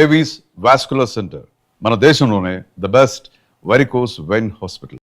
Avis vascular centre మన దేశంలోనే the best varicose vein hospital.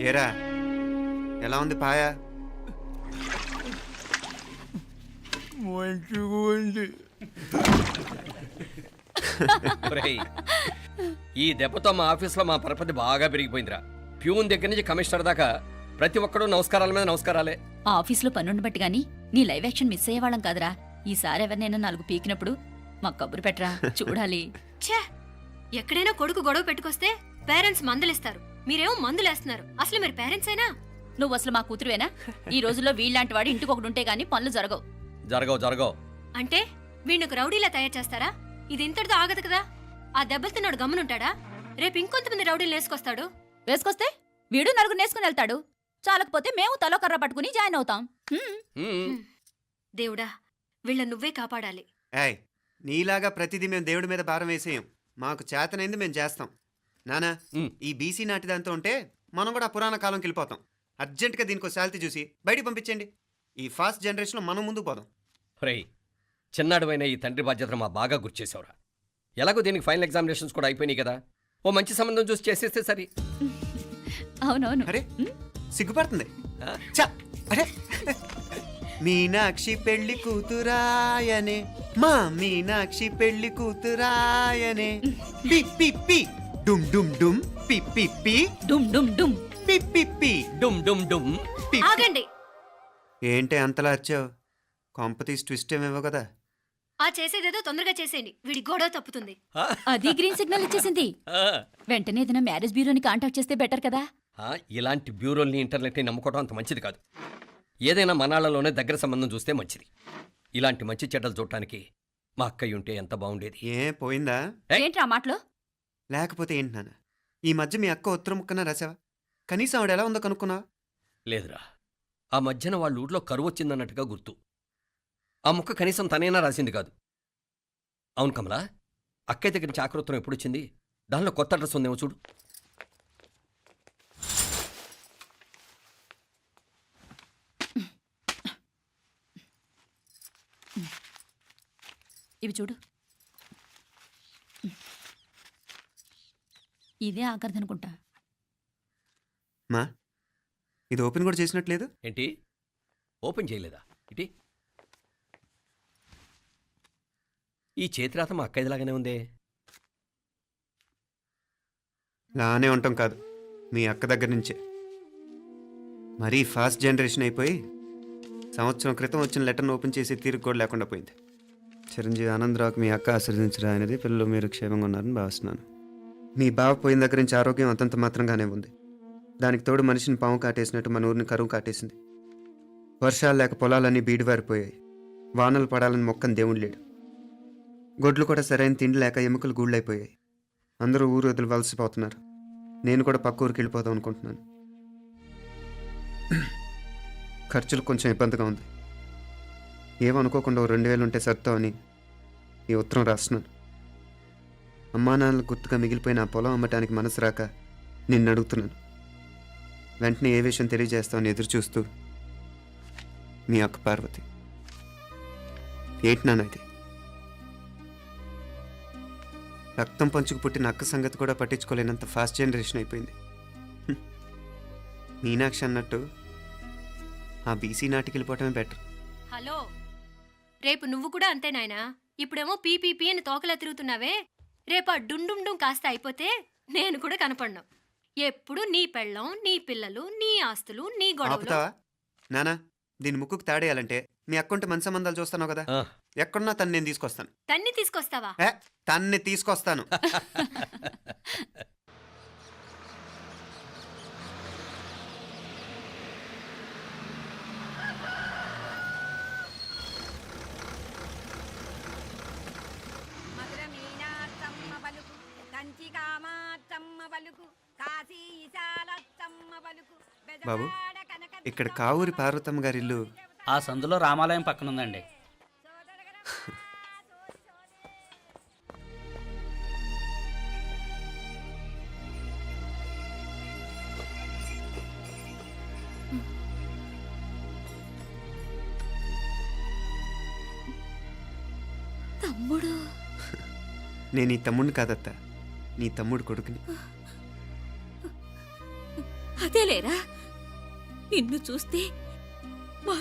ఏరా ఎలా ఉంది పాయ? ఈ దెబ్బతో మా ఆఫీస్లో మా పరపతి బాగా పెరిగిపోయిందిరా. ప్యూన్ దగ్గర నుంచి కమిషనర్ దాకా ప్రతి ఒక్కడు నమస్కారాల మీద నమస్కారాలే. ఆ ఆఫీస్లో పనుండి బట్టి గాని నీ లైవ్ యాక్షన్ మిస్ అయ్యేవాళ్ళం కాదురా. ఈసారి ఎవరినైనా 4 పీకినప్పుడు మాకు కబురు పెట్టరా, చూడాలి. ఎక్కడైనా కొడుకు గొడవ పెట్టుకొస్తే పేరెంట్స్ మందులిస్తారు, మీరేమో మందులేస్తున్నారు. అసలు మీరు పేరెంట్స్ అయినా? నువ్వు అసలు మా కూతురువేనా? ఈ రోజుల్లో వీళ్ళలాంటి వాడు ఇంటికి ఒకటి ఉంటే గానీ పనులు జరగవు. జరగవు అంటే వీణ్ణకు రౌడీలా తయారు చేస్తారా? ఇది ఇంతటితో ఆగదు కదా. ఆ దెబ్బలుతున్నాడు గమ్మునుంటాడా? రేపు ఇంకొంతమంది రౌడీలు వేసుకొస్తే వీడు 4 నేసుకుని వెళ్తాడు. చాలకపోతే మేము తలో కర్ర పట్టుకుని జాయిన్ అవుతాం. దేవుడా, వీళ్ళ నువ్వే కాపాడాలి. ఏయ్, నీలాగా ప్రతిదీ మేము దేవుడి మీద భారం వేసేయం. మాకు చేతనైంది మేము చేస్తాం. నానా, ఈ బీసీ నాటి దాంతో ఉంటే మనం కూడా పురాణ కాలంకి వెళ్ళిపోతాం. అర్జెంటుగా దీనికి శాలిటీ చూసి బయటికి పంపించండి. ఈ ఫాస్ట్ జనరేషన్లో మనం ముందుకు పోదాం. చిన్నాడువైన ఈ తండ్రి బాధ్యతను మా బాగా గుర్చేసావురా. ఎలాగో దీనికి ఫైనల్ ఎగ్జామినేషన్స్ కూడా అయిపోయినాయి కదా, ఓ మంచి సంబంధం చూసి చేసేస్తే సరి. అవునవును. అరే సిగ్గుపడుతుంది. అరే మీనాక్షి పెళ్లి కూతురాయనే, మా మీనాక్షి పెళ్లి కూతురాయనే. పి పి పి డుమ్ డుమ్ డుమ్ పి పి పి డుమ్ డుమ్ డుమ్ పి పి పి డుమ్ డుమ్ డుమ్. ఆగండి. ఏంటి అంతలా వచ్చావు? కాంపతీస్ ట్విస్ట్ ఏమేవో కదా. ఆ చేసేదేదో తొందరగా చేసేయండి, వీడి గొడవ తప్పుతుంది. అది గ్రీన్ సిగ్నల్ ఇచ్చేసింది. వెంటనే ఏదైనా మ్యారేజ్ బ్యూరోని కాంటాక్ట్ చేస్తే బెటర్ కదా. ఇలాంటి బ్యూరోల్ని ఇంటర్నెట్ని నమ్ముకోవడం అంత మంచిది కాదు. ఏదైనా మనాళ్ళలోనే దగ్గర సంబంధం చూస్తే మంచిది. ఇలాంటి మంచి చెడ్డలు చూడటానికి మా అక్కయ్య ఉంటే ఎంత బాగుండేది. ఏ పోయిందా? ఏంట్రా మాటలు? లేకపోతే ఏంటి నాన్న, ఈ మధ్య మీ అక్క ఉత్తరం ముక్కన రాసావా? కనీసం ఆవిడ ఎలా ఉందో కనుక్కున్నావా? లేదురా, ఆ మధ్యన వాళ్ళ ఊర్లో కరువు వచ్చిందన్నట్టుగా గుర్తు. ఆ ముక్క కనీసం తనైనా రాసింది కాదు. అవును కమలా, అక్కయ్య దగ్గర నుంచి ఆకృతం ఎప్పుడొచ్చింది? దానిలో కొత్త అడ్రస్ ఉందేమో చూడు. ఇవి చూడు. ఇదే ఆఖరిదనుకుంటా. మా ఇది ఓపెన్ కూడా చేసినట్లేదు. ఏంటి ఓపెన్ చేయలేదా? ఇటీ ఈ చేతిరాత మా అక్కయ్యలాగానే ఉందే. లానే ఉంటాం కాదు, మీ అక్క దగ్గర నుంచే. మరీ ఫాస్ట్ జనరేషన్ అయిపోయి సంవత్సరం క్రితం వచ్చిన లెటర్ను ఓపెన్ చేసి తీరుకు కూడా లేకుండా పోయింది. చిరంజీవి ఆనందరావుకి మీ అక్క ఆశీర్వదించరా అనేది, పిల్లలు మీరు క్షేమంగా ఉన్నారని భావిస్తున్నాను. మీ బావ పోయిన దగ్గర నుంచి ఆరోగ్యం అంతంత మాత్రంగానే ఉంది. దానికి తోడు మనిషిని పాము కాటేసినట్టు మన ఊరిని కరువు కాటేసింది. వర్షాలు లేక పొలాలన్నీ బీడివారిపోయాయి. వానలు పడాలని మొక్కని దేవుడు లేడు. గొడ్లు కూడా సరైన తిండి లేక ఎముకలు గూళ్ళైపోయాయి. అందరూ ఊరు వదిలి వలసిపోతున్నారు. నేను కూడా పక్క ఊరికి వెళ్ళిపోదాం అనుకుంటున్నాను. ఖర్చులు కొంచెం ఇబ్బందిగా ఉంది. ఏమనుకోకుండా 2000 ఉంటే సర్దామని ఈ ఉత్తరం రాస్తున్నాను. అమ్మా నాన్నలు గుర్తుగా మిగిలిపోయిన ఆ పొలం అమ్మటానికి మనసు రాక నిన్ను అడుగుతున్నాను. వెంటనే ఏ విషయం తెలియజేస్తామని ఎదురు చూస్తూ మీ అక్క పార్వతి. ఏంటి నాన్న ఇది? రక్తం పంచుకు పుట్టిన అక్క సంగతి కూడా పట్టించుకోలేనంత ఫాస్ట్ జనరేషన్ అయిపోయింది. మీనాక్షి అన్నట్టు ఆ బీసీ నాటికి వెళ్ళిపోవటమే బెటర్. హలో, రేపు నువ్వు కూడా అంతే నాయనా. ఇప్పుడేమో పీపీపీ అని తోకలా తిరుగుతున్నావే, రేపు ఆ డుండుండుం కాస్త అయిపోతే నేను కూడా కనపడ్ను. ఎప్పుడు నీ పెళ్ళం, నీ పిల్లలు, నీ ఆస్తులు, నీ గొడవలు. ఆపుతావా నానా? దీని ముక్కుకు తాడేయాలంటే మీ అక్కంటే మంచి సంబంధాలు చూస్తాను కదా. ఆ, ఎక్కడున్నా తను నేను తీసుకొస్తాను. తన్ని తీసుకొస్తావా? తన్ని తీసుకొస్తాను. మధుర మీనాత్తమ్మ పలుకు, కంచి కామాత్తమ్మ పలుకు, కాశీ ఈశాలత్తమ్మ పలుకు, బాబు, బెజవాడ కనక ఇక్కడ కావూరి పార్వతమ్మ గారి ఇల్లు. ఆ సందులో రామాలయం పక్కన ఉందండి. తమ్ముడు. నేను ఈ తమ్ముడిని కాదత్తా, నీ తమ్ముడు కొడుకుని. అదేలేరా, నిన్ను చూస్తే మా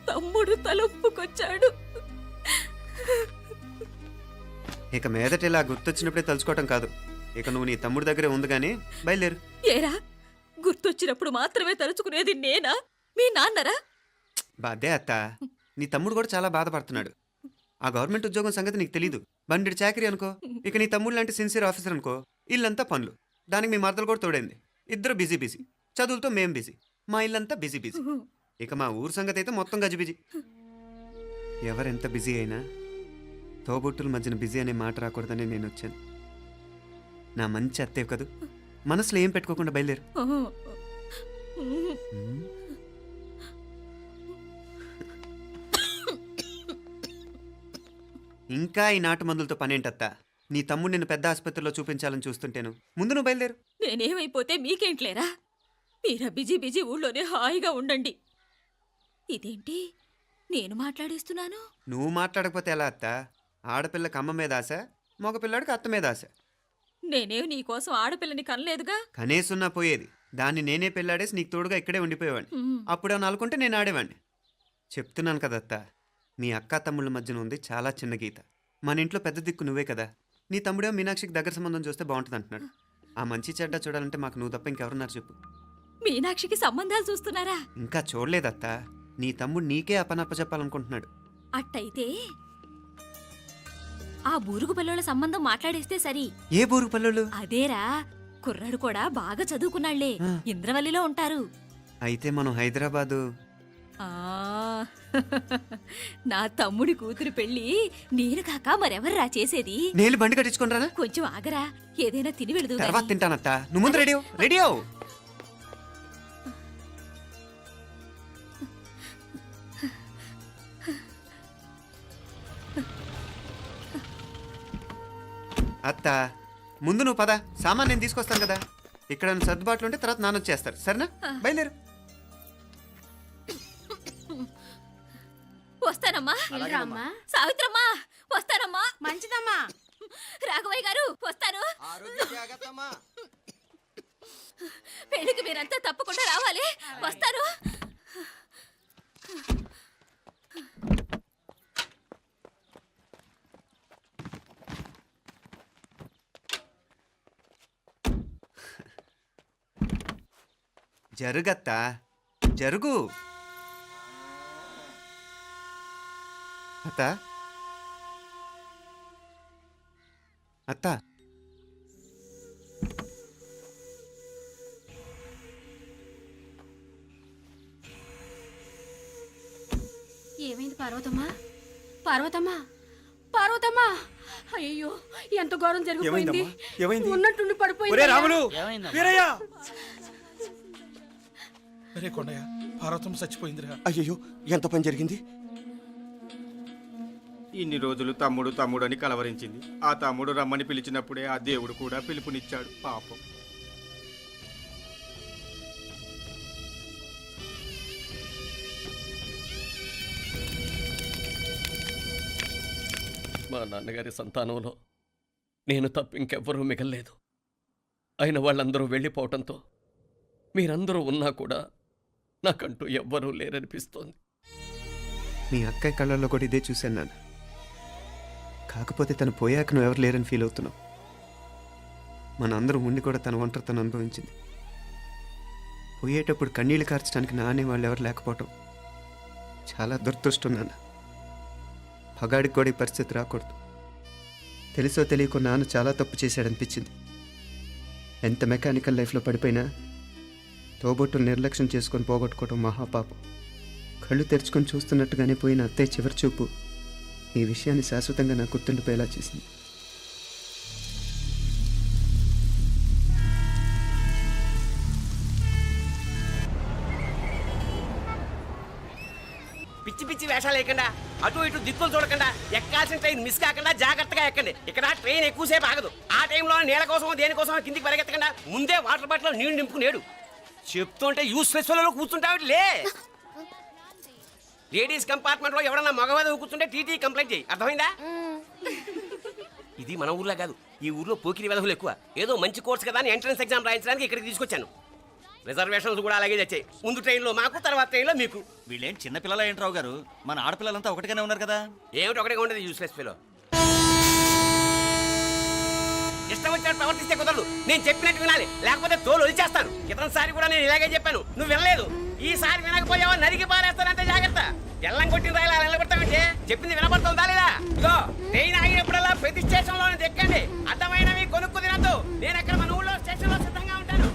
తమ్ముడు తలొప్పుకొచ్చాడు. ఇక మీదట ఇలా గుర్తొచ్చినప్పుడే తలుచుకోవటం కాదు. ఇక నువ్వు నీ తమ్ముడి దగ్గరే ఉంది కానీ బయలుదేరు. ఏరా, గుర్తొచ్చినప్పుడు మాత్రమే తలుచుకునేది నేనా, మీ నాన్నరా? బాధే అత్త, నీ తమ్ముడు కూడా చాలా బాధపడుతున్నాడు. ఆ గవర్నమెంట్ ఉద్యోగం సంగతి నీకు తెలీదు. బండి చాకరీ అనుకో. ఇక నీ తమ్ముడు లాంటి సిన్సియర్ ఆఫీసర్ అనుకో. ఇల్లంతా పనులు. దానికి మీ మరదలు కూడా తోడైంది. ఇద్దరు బిజీ బిజీ. చదువులతో మేం బిజీ. మా ఇల్లంతా బిజీ బిజీ. ఇక మా ఊరు సంగతి అయితే మొత్తం గజిబిజీ. ఎవరెంత బిజీ అయినా తోబుట్టుల మధ్యన బిజీ అనే మాట రాకూడదని నేను వచ్చాను. నా మంచి అత్తేవి కదూ. మనసులో ఏం పెట్టుకోకుండా బయలుదేరు. ఇంకా ఈ నాటు మందులతో పనేంటత్తా? నీ తమ్ముడు నిన్ను పెద్ద ఆసుపత్రిలో చూపించాలని చూస్తుంటేను. ముందు నువ్వు బయలుదేరు. నేనేమైపోతే మీకేంట్లేరా? మీరా బిజీ బిజీ ఊళ్ళోనే హాయిగా ఉండండి. ఇదేంటి నేను మాట్లాడేస్తున్నాను? నువ్వు మాట్లాడకపోతే ఎలా అత్తా? ఆడపిల్లకి అమ్మ మీద ఆశ, మగపిల్లాడికి అత్త మీద ఆశ. నేనేం నీకోసం ఆడపిల్లని కనలేదుగా. కనేసున్నా పోయేది. దాన్ని నేనే పెళ్ళాడేసి నీకు తోడుగా ఇక్కడే ఉండిపోయేవాడిని. అప్పుడే అనుకుంటే నేను ఆడేవాడిని. చెప్తున్నాను కదత్తా, మీ అక్క తమ్ముళ్ళ మధ్యన ఉంది చాలా చిన్న గీత. మన ఇంట్లో పెద్ద దిక్కు నువ్వే కదా. నీ తమ్ముడే మీనాక్షికి దగ్గర సంబంధం చూస్తే బాగుంటుంది అంటున్నాడు. ఆ మంచి చెడ్డ చూడాలంటే మాకు నువ్వు తప్ప ఇంకెవరున్నారు చెప్పు? మీనాక్షికి సంబంధాలు చూస్తున్నారా? ఇంకా చూడలేదత్తా. నీ తమ్ముడు నీకే అపనప్ప చెప్పాలనుకుంటున్నాడు. అట్టయితే ఆ బూరుగు పిల్లల సంబంధం మాట్లాడేస్తే సరి. ఏ బూరు పల్లెలు? అదేరా, కుర్రాడు కూడా బాగా చదువుకున్నాళ్లే, ఇంద్రవల్లిలో ఉంటారు. అయితే మనం హైదరాబాదు. ఆ నా తమ్ముడి కూతురు పెళ్లి నేను కాక మరెవర్రా చేసేది? నేను బండి కట్టించుకుంటారా? కొంచెం ఆగరా, ఏదైనా తిని వెళదు. తర్వాత తింటానత్తా. నువ్వు ముందు రెడీ అవ్వు. రెడీ అవ్వు. అత్త, ముందు నువ్వు పద. సామాన్ నేను తీసుకొస్తాను కదా. ఇక్కడ సర్దుబాట్లు ఉంటే తర్వాత నాన్న వచ్చేస్తారు. సరేనా? బయలుదేరు. వస్తానమ్మా. వెళ్ళరామ్మా. సావిత్రమ్మా వస్తానమ్మా. మంచిదమ్మా. రాఘవయ్య గారు వస్తాను. పెళ్లికి మీరంతా తప్పకుండా రావాలి. వస్తారు. జరుగత్తా, జరుగు. అత్త, అత్త, ఏమైంది పార్వతమ్మా? పార్వతమ్మా, పార్వతమ్మా! అయ్యో, ఎంత ఘోరం జరిగిపోయింది. ఏమైంది? ఉన్నట్టుండి ఒరే పడిపోయింది. రాములు, ఏమైందమ్మా? వీరయ్య! అరే కొండయ్య, పార్వతం చచ్చిపోయిందిరా. అయ్యో ఎంత పని జరిగింది? ఇన్ని రోజులు తమ్ముడు తమ్ముడు అని కలవరించింది. ఆ తమ్ముడు రమ్మని పిలిచినప్పుడే ఆ దేవుడు కూడా పిలుపునిచ్చాడు. పాపం. మా నాన్నగారి సంతానంలో నేను తప్ప ఇంకెవ్వరూ మిగల్లేదు. అయిన వాళ్ళందరూ వెళ్ళిపోవటంతో మీరందరూ ఉన్నా కూడా నాకంటూ ఎవ్వరూ లేరనిపిస్తోంది. మీ అక్కయ్య కళ్ళల్లో కూడా ఇదే చూశాను నాన్న. కాకపోతే తను పోయాక నువ్వు ఎవరు లేరని ఫీల్ అవుతున్నావు. మన అందరం ఉండి కూడా తన ఒంటరితను అనుభవించింది. పోయేటప్పుడు కన్నీళ్ళు కార్చడానికి నానే వాళ్ళు ఎవరు లేకపోవటం చాలా దురదృష్టం నాన్న. పగాడికి కూడా ఈ పరిస్థితి రాకూడదు. తెలుసో తెలియకో నాన్న చాలా తప్పు చేశాడనిపించింది. ఎంత మెకానికల్ లైఫ్లో పడిపోయినా తోబొట్టును నిర్లక్ష్యం చేసుకొని పోగొట్టుకోవడం మహాపాపం. కళ్ళు తెరుచుకొని చూస్తున్నట్టుగానే పోయిన అత్తయ్య చివరి చూపు ఈ విషయాన్ని శాశ్వతంగా నాకు గుర్తుండిపోయేలా చేసింది. పిచ్చి పిచ్చి వేషాలు వేయకుండా, అటు ఇటు దిక్కులు చూడకుండా, ఎక్కాల్సిన ట్రైన్ మిస్ కాకుండా జాగ్రత్తగా ఎక్కండి. ఇక్కడ ట్రైన్ ఎక్కువసేపు ఆగదు. ఆ టైంలో నీళ్ళ కోసం దేనికోసం కిందికి పరిగెత్తకుండా ముందే వాటర్ బాటిల్ నీళ్లు నింపుకునేడు. చెప్తుంటే యూస్లెస్ లో కూర్చుంటావు. లే, లేడీస్ కంపార్ట్మెంట్ లో ఎవడన్నా మగవాది కూర్చుంటే టీటీ కంప్లైంట్ చేయి. అర్థమైందా? ఇది మన ఊర్లో కాదు. ఈ ఊర్లో పోకిరి వెధవులు ఎక్కువ. ఏదో మంచి కోర్స్ కదా అని ఎంట్రన్స్ ఎగ్జామ్ రాయించడానికి ఇక్కడికి తీసుకొచ్చాను. రిజర్వేషన్స్ కూడా అలాగే వచ్చాయి. ముందు ట్రైన్లో మాకు, తర్వాత ట్రైన్లో మీకు. వీళ్ళేం చిన్న పిల్లల ఏంట్రావు గారు? మన ఆడపిల్లలంతా ఒకటిగానే ఉన్నారు కదా. ఏమిటి ఒకటిగా ఉండేది యూస్లెస్ ఫెలో. ఇష్టం వచ్చినట్టు ప్రవర్తిస్తే కుదరదు. నేను చెప్పినట్టు వినాలి, లేకపోతే తోలు వదిలేస్తాను. ఇతనిసారి కూడా నేను ఇలాగే చెప్పాను, నువ్వు వినలేదు. ఈసారి వినకపోయావా నరికి పారేస్తానంటే జాగ్రత్త. ఎల్లం కొట్టిన రాయిలా నిలబడతామంటే చెప్పింది వినపడుతుందా లేదా? ఇదో ట్రైన్ ఆగినప్పుడల్లా ప్రతి స్టేషన్ లో ఎక్కండి. అర్థమైనవి కొనుక్కు తినద్దు. నేను అక్కడ మన ఊళ్ళో స్టేషన్ లో సిద్ధంగా ఉంటాను.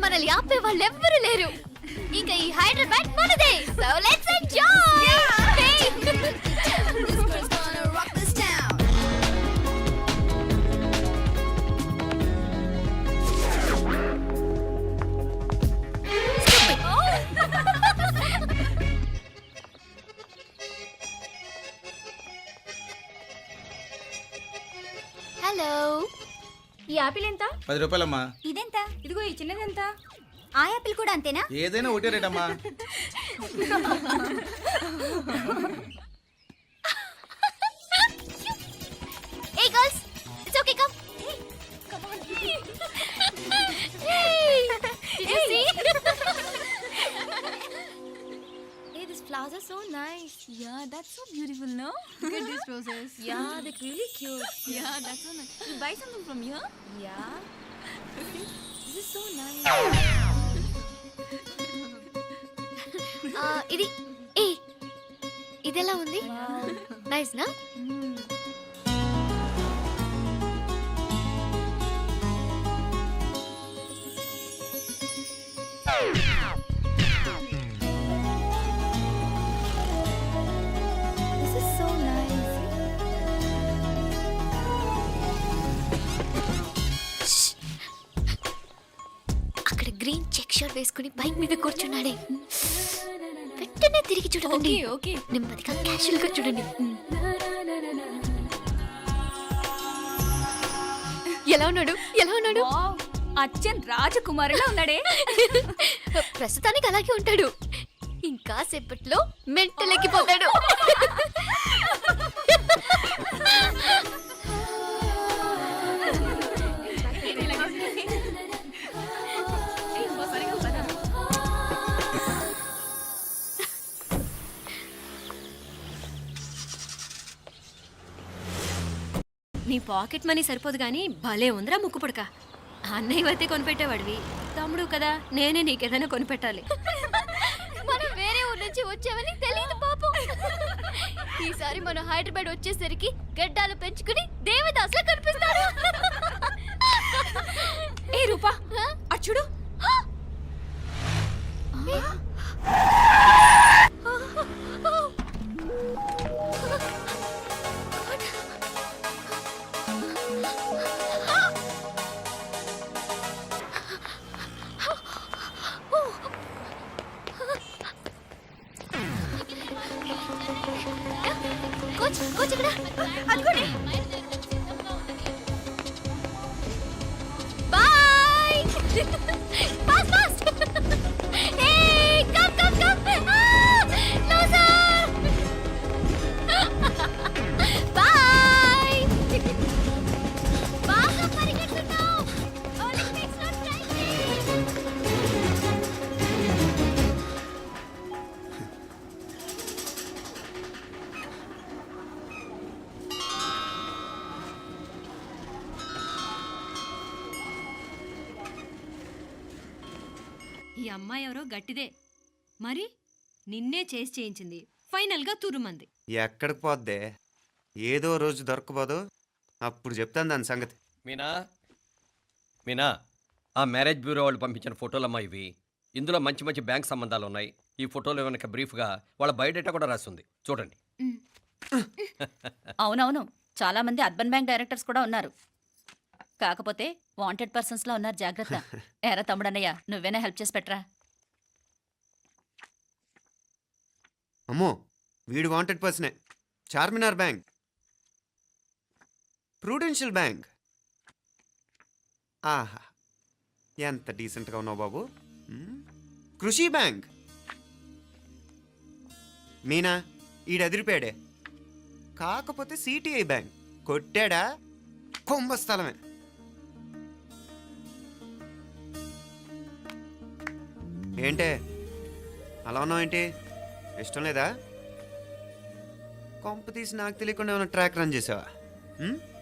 మనల్ని ఆపే వాళ్ళు ఎవ్వరూ లేరు. ఇక ఈ హైదరాబాద్ మనదే. So let's enjoy. హలో, ఈ యాపిల్ ఎంత? 10 రూపాయలమ్మా. ఇదెంత? ఇదిగో ఈ చిన్నది ఎంత? ఆ యాపిల్ కూడా అంతేనా? ఏదైనా ఒకటే రేటమ్మా. Hey girls, it's okay, come. Come on. Hey, did you see? Hey, these flowers are so nice. Yeah, that's so beautiful, no? Look at these roses. Yeah, they're really cute. Yeah, that's so nice. You buy something from here? Yeah. This is so nice. ఇది ఇదెలా ఉంది nice నా This is so nice. అక్కడ green check shirt వేసుకుని bike మీద కూర్చున్నాడే వెంటనే తిరిగి చూడండి. ఓకే నెమ్మదిగా క్యాషువల్ గా చూడండి. ఎలా ఉన్నాడు ఎలా ఉన్నాడు? అచ్చన్ రాజకుమారిలా ఉన్నాడే. ప్రస్తుతానికి అలాగే ఉంటాడు. ఇంకా సేపట్లో మెంటలెక్కిపోతాడు. నీ పాకెట్ మనీ సరిపోదు కానీ భలే ఉందిరా ముక్కు పుడక. అన్నయ్య అయితే కొనిపెట్టేవాడివి, తమ్ముడు కదా నేనే నీకేదైనా కొనిపెట్టాలి. మనం వేరే ఊరు నుంచి వచ్చామని తెలియదు పాపం. ఈసారి మనం హైదరాబాద్ వచ్చేసరికి గడ్డాలు పెంచుకుని దేవదాసులా కనిపిస్తారు. ఏ రూపా అచ్చుడు కోచ్ కోచ్ ఇక్కడ అదిగోండి. Boy fast fast. Hey come come come. Loser boy. బాగా పరిగెడుతున్నావు. ఒలింపిక్స్ లో ట్రై చేయి. ఈ అమ్మాయి ఎవరో గట్టిదే, మరి నిన్నే చేసి చేయించింది, ఫైనల్గా తురుమంది. ఎక్కడికి పోద్దే? ఏదో రోజు దొరకపోదు, అప్పుడు చెప్తాను దాని సంగతి. మీనా మీనా ఆ మ్యారేజ్ బ్యూరో వాళ్ళు పంపించిన ఫోటోలమ్మా ఇవి. ఇందులో మంచి మంచి బ్యాంక్ సంబంధాలు ఉన్నాయి. ఈ ఫోటోలో వెనక బ్రీఫ్గా వాళ్ళ బయోడేటా కూడా రాస్తుంది, చూడండి. అవునవును, చాలా మంది అర్బన్ బ్యాంక్ డైరెక్టర్స్ కూడా ఉన్నారు. కాకపోతే వాంటెడ్ పర్సన్స్ లా ఉన్నారు, జాగ్రత్త. ఎరా తమ్ముడన్నయ్య, నువ్వేనా హెల్ప్ చేసి పెట్టరా. అమ్మో, వీడు వాంటెడ్ పర్సనే. Charminar bank, prudential bank. ఆహా, ఎంత డీసెంట్గా ఉన్నావు బాబు. కృషి బ్యాంక్. మీనా, ఈడదిరిపాడే. కాకపోతే సిటిఐ బ్యాంక్ కొట్టాడా కుంభస్థలమే. ఏంటే అలా ఉన్నావు ఏంటి? ఇష్టం లేదా? కొంప తీసి నాకు తెలియకుండా ఏమైనా ట్రాక్ రన్ చేసావా?